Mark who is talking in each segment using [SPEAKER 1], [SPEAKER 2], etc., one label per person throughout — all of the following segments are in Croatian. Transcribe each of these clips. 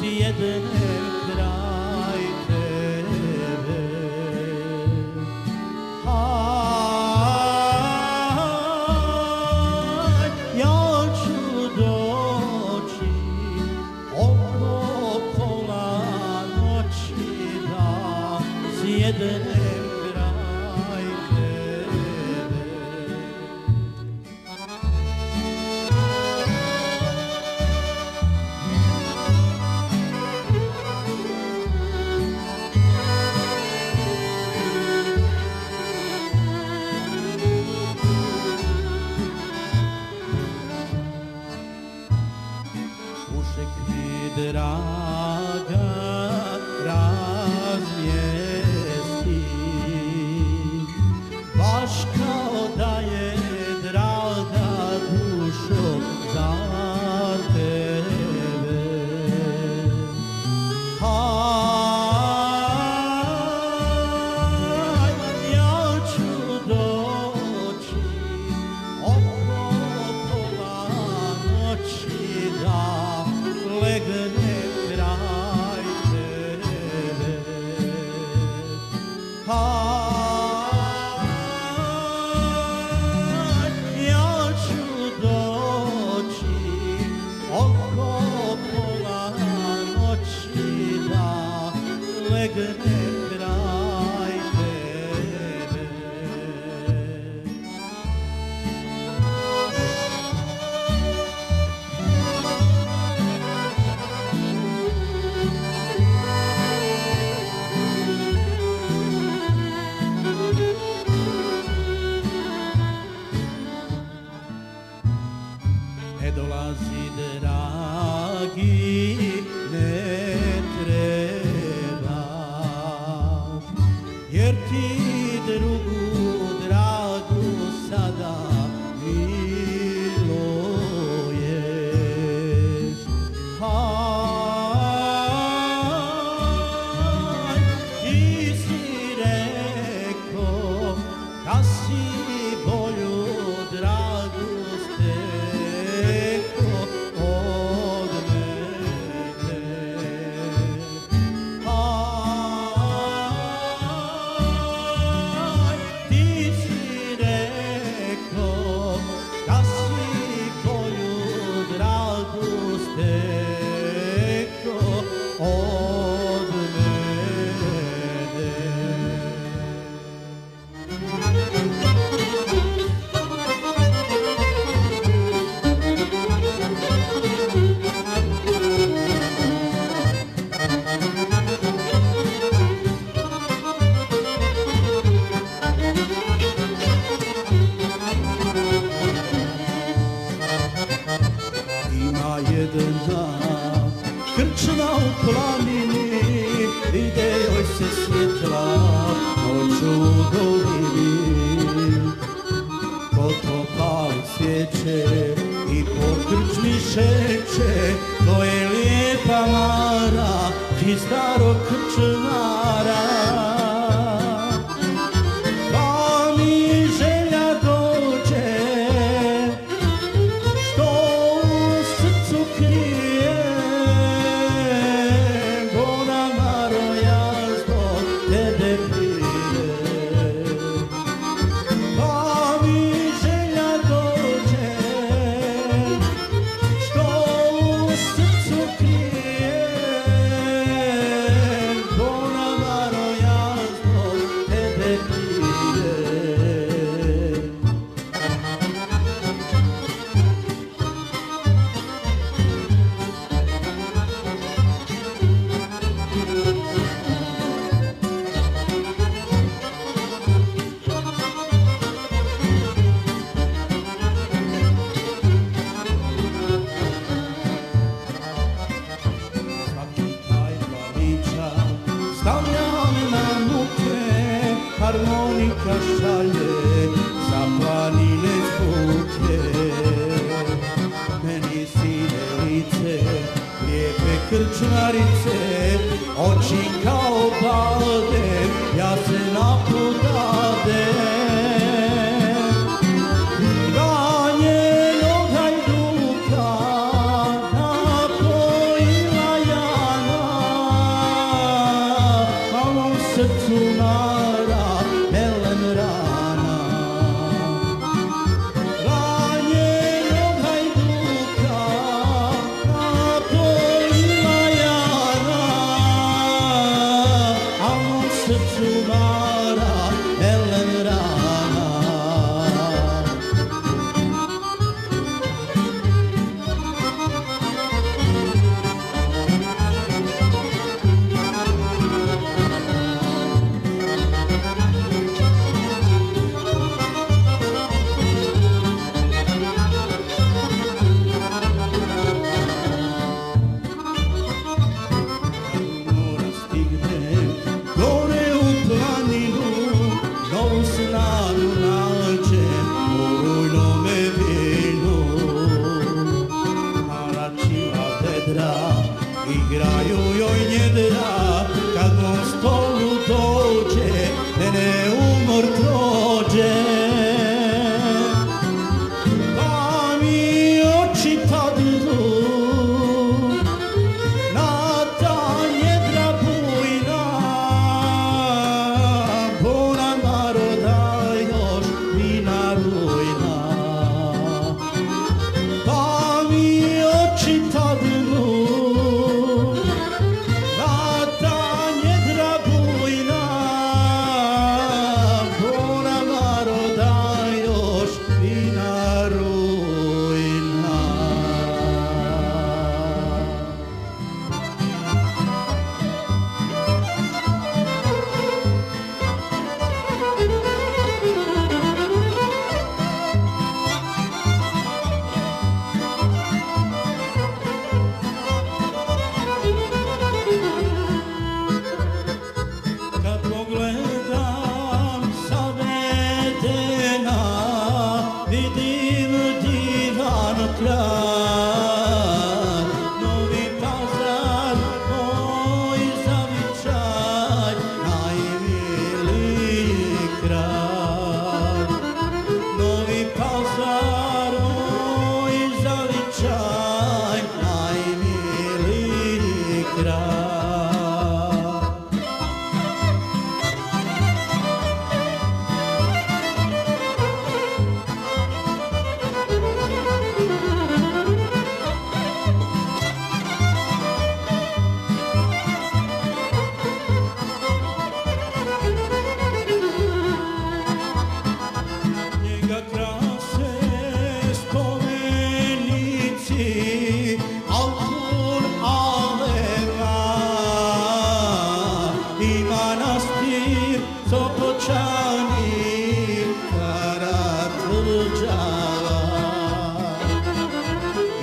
[SPEAKER 1] sjednem kraj tebe. Ja ću doći oko pola noći da sjednem kraj tebe. Ušek mi draga razvijesti, baš kao da je draga dušo za tebe. Ja ću doći oko pola noći da legne kraj tebe. Ja ću doći oko pola noći da legne kraj tebe. Ne dolazi dragi, ne treba, jer ti drugu dragu sada miluješ. Ti si rekao da si bolju dragu stekao od mene. Ti si rekao da si bolju dragu stekao od mene. Ima jedna krčma u planini, ide joj se svjetla noću u dolini. Ko to pali svijeće i po krčmi šeće, to je lijepa Mara i starog krčmara. Pa mi želja dođe što u srcu krijem, Bona Maro, ja zbog tebe pijem. Pa mi želja dođe što u srcu krijem, Bona Maro, ja zbog tebe pijem. Svaki taj malića stavljam na muke, harmonika šalje zaplanine zvuke. Meni sine lice, lijepe krčmarice, oči kao balde, ja se napudadem. Ganjenog hajduka napojila ja joj njedra, kad mom stolu dođe, mene umor prođe. Pa mi oči padnu na ta njedra bujna, bona naroda još vina rujna. Pa mi oči padnu na ta njedra bujna, bona naroda još vina rujna. Kad pogledam zavedena, vidim divan kraj. Novi Pazar, moj zavičaj, najmiliji kraj. Novi Pazar, moj zavičaj, najmiliji kraj. Njega krase spomenici, Altun Aleva i manastir Sopoćani, Karatvrđava.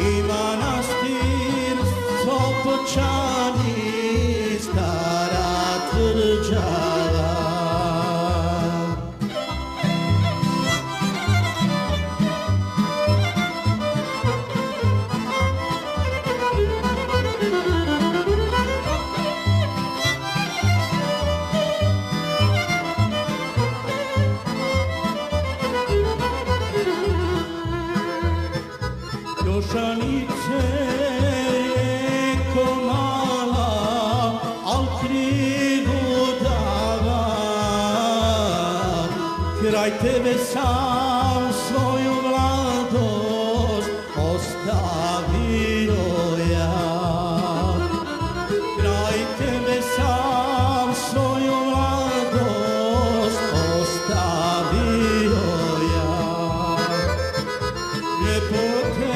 [SPEAKER 1] I manastir Sopoćani, Stara Tvrđava. Jošanice reko mala, al krivu dava. Kraj tebe sam svoju mladost ostavio ja. Kraj tebe sam svoju mladost ostavio ja. Ljepote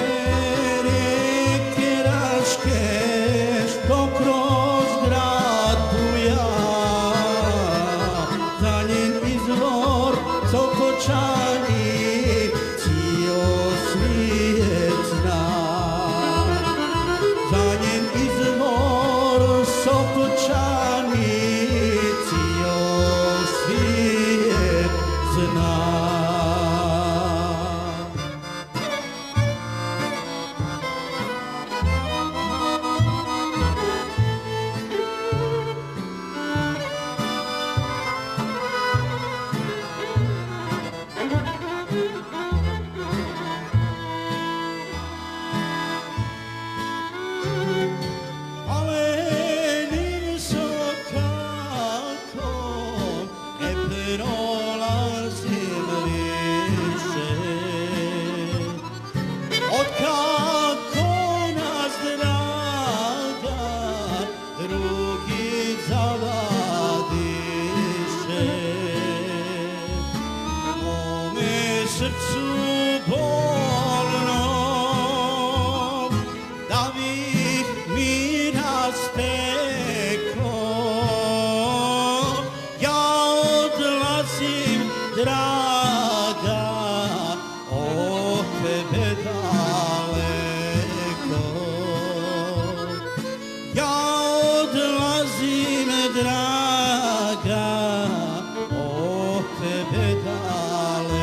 [SPEAKER 1] rijeke Raške, što kroz grad buja, za njen izvor Sopoćani, cijel svijet zna. Za njen izvor Sopoćani, cijel svijet zna. Alenim sokakom ne prolazim više, otkako nas draga drugi zavadiše. Mome srcu bolno, da bih mira stekao, ja odlazim draga od tebe daleko. Ja odlazim draga od tebe daleko.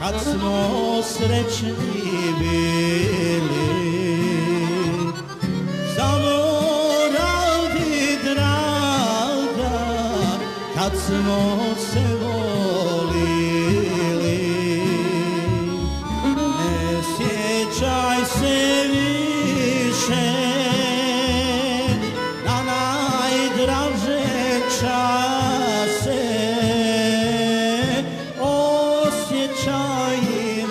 [SPEAKER 1] kad smo srećni bili. Zaboravi, draga, kad smo se volili. Ne sjećaj se više na najdraže čase, osjećaj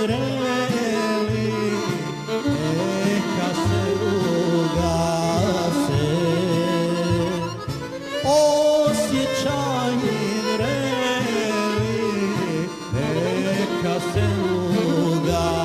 [SPEAKER 1] vreli neka se ugase. Osjećaj vreli neka se ugase.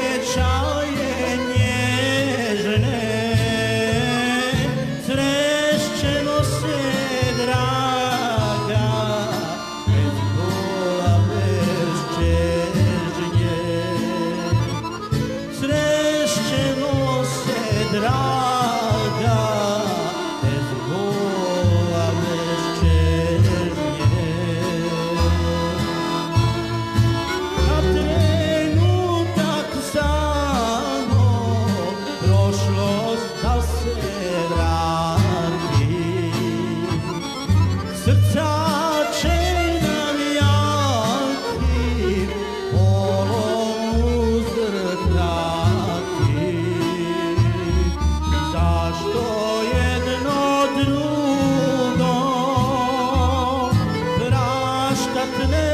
[SPEAKER 1] Osjećaje nježne, srećemo se, draga, bez bola, bez čežnje. Srećemo se, draga, bez bola, bez čežnje. Srca će nam jaki polom uzvrtati. Zašto jedno drugo praštat ne